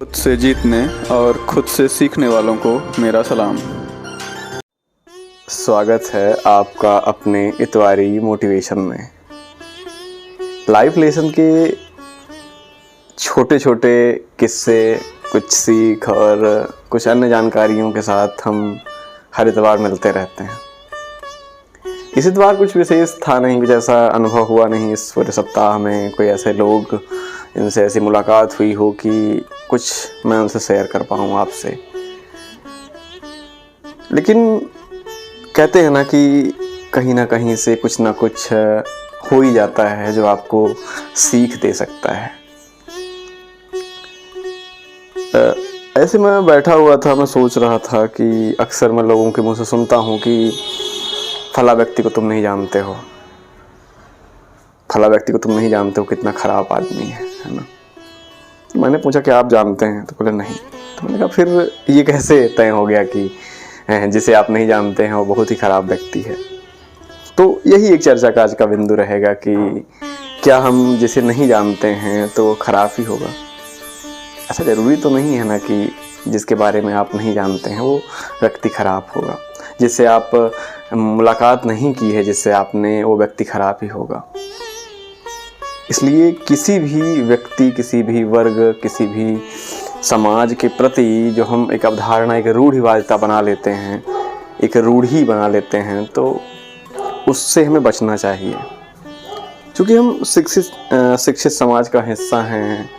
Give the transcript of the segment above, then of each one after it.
खुद से जीतने और खुद से सीखने वालों को मेरा सलाम। स्वागत है आपका अपने इतवारी मोटिवेशन में। लाइफ लेसन के छोटे छोटे किस्से, कुछ सीख और कुछ अन्य जानकारियों के साथ हम हर इतवार मिलते रहते हैं। इस इतवार कुछ विशेष था नहीं, कुछ ऐसा अनुभव हुआ नहीं इस पूरे सप्ताह में। कोई ऐसे लोग जिनसे ऐसी मुलाकात हुई हो कि कुछ मैं उनसे शेयर कर पाऊँ आपसे। लेकिन कहते हैं ना कि कहीं ना कहीं से कुछ ना कुछ हो ही जाता है जो आपको सीख दे सकता है। ऐसे मैं बैठा हुआ था, मैं सोच रहा था कि अक्सर मैं लोगों के मुंह से सुनता हूँ कि फला व्यक्ति को तुम नहीं जानते हो, फला व्यक्ति को तुम नहीं जानते हो, कितना खराब आदमी है ना। मैंने पूछा कि आप जानते हैं? तो बोले नहीं। तो मैंने कहा फिर ये कैसे तय हो गया कि जिसे आप नहीं जानते हैं वो बहुत ही खराब व्यक्ति है। तो यही एक चर्चा का आज का बिंदु रहेगा कि क्या हम जिसे नहीं जानते हैं तो वो खराब ही होगा। ऐसा ज़रूरी तो नहीं है ना कि जिसके बारे में आप नहीं जानते हैं वो व्यक्ति खराब होगा। जिससे आप मुलाकात नहीं की है, जिससे आपने, वो व्यक्ति खराब ही होगा। इसलिए किसी भी व्यक्ति, किसी भी वर्ग, किसी भी समाज के प्रति जो हम एक अवधारणा, एक रूढ़िवादिता बना लेते हैं, एक रूढ़ी बना लेते हैं, तो उससे हमें बचना चाहिए। क्योंकि हम शिक्षित समाज का हिस्सा हैं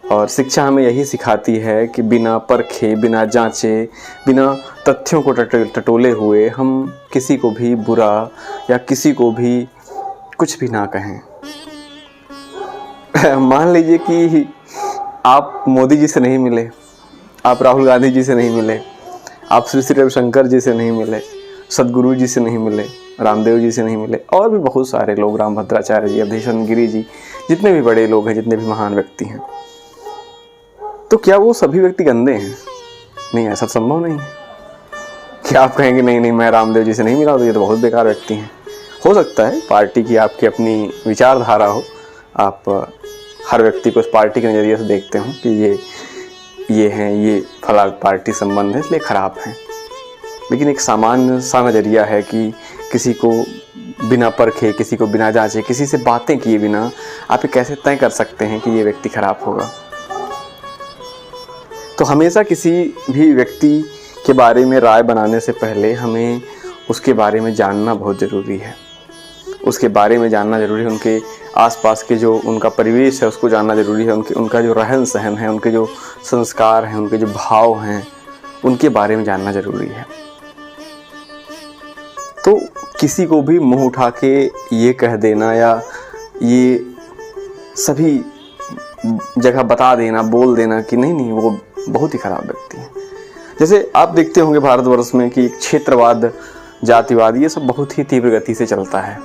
और शिक्षा हमें यही सिखाती है कि बिना परखे, बिना जांचे, बिना तथ्यों को टटोले हुए हम किसी को भी बुरा या किसी को भी कुछ भी ना कहें। मान लीजिए कि आप मोदी जी से नहीं मिले, आप राहुल गांधी जी से नहीं मिले, आप श्री रविशंकर जी से नहीं मिले, सदगुरु जी से नहीं मिले, रामदेव जी से नहीं मिले, और भी बहुत सारे लोग, रामभद्राचार्य जी, अवधेशानंद गिरी जी, जितने भी बड़े लोग हैं, जितने भी महान व्यक्ति हैं, तो क्या वो सभी व्यक्ति गंदे हैं? नहीं, ऐसा संभव नहीं है कि आप कहेंगे नहीं मैं रामदेव जी से नहीं मिला तो ये तो बहुत बेकार व्यक्ति हैं। हो सकता है पार्टी की आपकी अपनी विचारधारा हो, आप हर व्यक्ति को उस पार्टी के नज़रिए से देखते हो कि ये हैं, ये फला पार्टी संबंध है इसलिए ख़राब हैं। लेकिन एक सामान्य सा नज़रिया है कि किसी को बिना परखे, किसी को बिना जांचे, किसी से बातें किए बिना आप ये कैसे तय कर सकते हैं कि ये व्यक्ति ख़राब होगा। तो हमेशा किसी भी व्यक्ति के बारे में राय बनाने से पहले हमें उसके बारे में जानना बहुत ज़रूरी है। उसके बारे में जानना ज़रूरी है, उनके आसपास के जो उनका परिवेश है उसको जानना ज़रूरी है, उनका जो रहन सहन है, उनके जो संस्कार हैं, उनके जो भाव हैं, उनके बारे में जानना ज़रूरी है। तो किसी को भी मुंह उठा के ये कह देना या ये सभी जगह बता देना, बोल देना कि नहीं वो बहुत ही खराब व्यक्ति है। जैसे आप देखते होंगे भारतवर्ष में कि क्षेत्रवाद, जातिवाद, ये सब बहुत ही तीव्र गति से चलता है।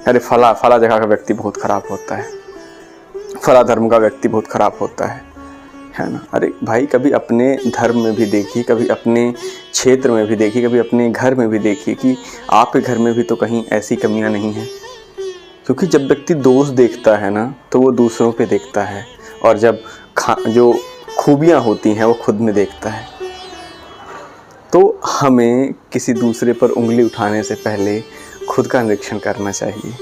अरे फला जगह का व्यक्ति बहुत खराब होता है, फला धर्म का व्यक्ति बहुत खराब होता है ना। अरे भाई, कभी अपने धर्म में भी देखिए, कभी अपने क्षेत्र में भी देखिए, कभी अपने घर में भी देखिए कि आपके घर में भी तो कहीं ऐसी कमियां नहीं हैं। क्योंकि जब व्यक्ति दोष देखता है ना तो वो दूसरों पे देखता है, और जब जो खूबियां होती हैं वो खुद में देखता है। तो हमें किसी दूसरे पर उंगली उठाने से पहले खुद का निरीक्षण करना चाहिए।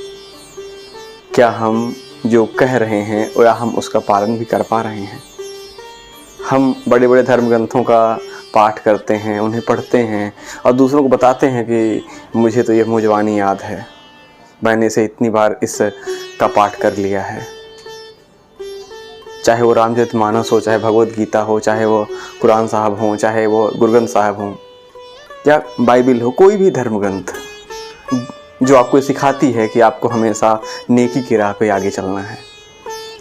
क्या हम जो कह रहे हैं या हम उसका पालन भी कर पा रहे हैं? हम बड़े बड़े धर्म ग्रंथों का पाठ करते हैं, उन्हें पढ़ते हैं और दूसरों को बताते हैं कि मुझे तो ये मुंजवानी याद है, मैंने इसे इतनी बार इसका पाठ कर लिया है। चाहे वो रामचरितमानस हो, चाहे भगवद गीता हो, चाहे वो कुरान साहब हो, चाहे वो गुरु ग्रंथ साहब हो या बाइबिल हो, कोई भी धर्म ग्रंथ जो आपको सिखाती है कि आपको हमेशा नेकी की राह पे आगे चलना है।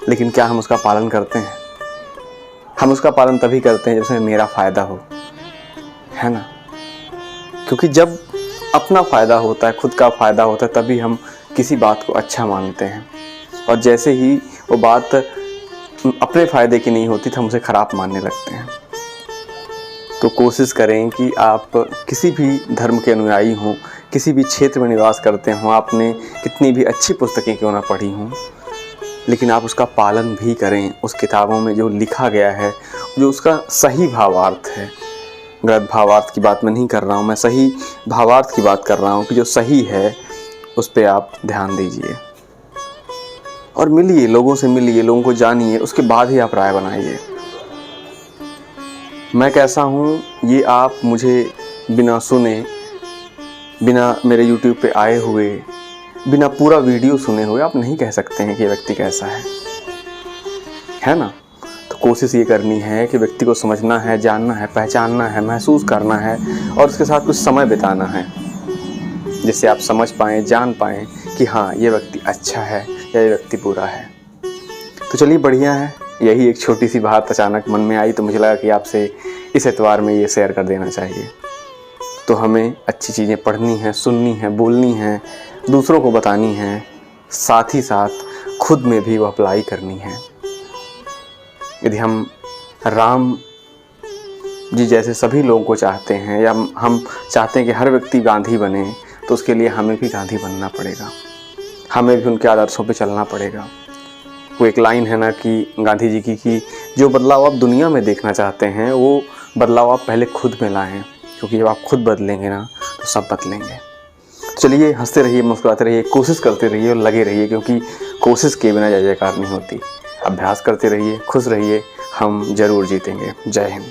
लेकिन क्या हम उसका पालन करते हैं? हम उसका पालन तभी करते हैं जब उसमें मेरा फ़ायदा हो, है ना। क्योंकि जब अपना फ़ायदा होता है, खुद का फ़ायदा होता है, तभी हम किसी बात को अच्छा मानते हैं। और जैसे ही वो बात अपने फ़ायदे की नहीं होती तो हम उसे ख़राब मानने लगते हैं। तो कोशिश करें कि आप किसी भी धर्म के अनुयायी हों, किसी भी क्षेत्र में निवास करते हों, आपने कितनी भी अच्छी पुस्तकें क्यों ना पढ़ी हों, लेकिन आप उसका पालन भी करें। उस किताबों में जो लिखा गया है जो उसका सही भावार्थ है, गलत भावार्थ की बात मैं नहीं कर रहा हूँ, मैं सही भावार्थ की बात कर रहा हूँ कि जो सही है उस पर आप ध्यान दीजिए और मिलिए, लोगों से मिलिए, लोगों को जानिए, उसके बाद ही आप राय बनाइए। मैं कैसा हूँ ये आप मुझे बिना सुने, बिना मेरे YouTube पे आए हुए, बिना पूरा वीडियो सुने हुए आप नहीं कह सकते हैं कि ये व्यक्ति कैसा है ना। तो कोशिश ये करनी है कि व्यक्ति को समझना है, जानना है, पहचानना है, महसूस करना है और उसके साथ कुछ समय बिताना है, जिससे आप समझ पाएँ, जान पाएँ कि हाँ ये व्यक्ति अच्छा है या ये व्यक्ति बुरा है। तो चलिए बढ़िया है, यही एक छोटी सी बात अचानक मन में आई तो मुझे लगा कि आपसे इस एतवार में ये शेयर कर देना चाहिए। तो हमें अच्छी चीज़ें पढ़नी हैं, सुननी हैं, बोलनी हैं, दूसरों को बतानी हैं, साथ ही साथ खुद में भी वो अप्लाई करनी है। यदि हम राम जी जैसे सभी लोगों को चाहते हैं या हम चाहते हैं कि हर व्यक्ति गांधी बने, तो उसके लिए हमें भी गांधी बनना पड़ेगा, हमें भी उनके आदर्शों पे चलना पड़ेगा। वो एक लाइन है ना कि गांधी जी की कि जो बदलाव आप दुनिया में देखना चाहते हैं वो बदलाव आप पहले खुद में लाएं, क्योंकि जब आप खुद बदलेंगे ना तो सब बदलेंगे। चलिए हंसते रहिए, मुस्कुराते रहिए, कोशिश करते रहिए और लगे रहिए, क्योंकि कोशिश के बिना जय जयकार नहीं होती। अभ्यास करते रहिए, खुश रहिए, हम जरूर जीतेंगे। जय हिंद।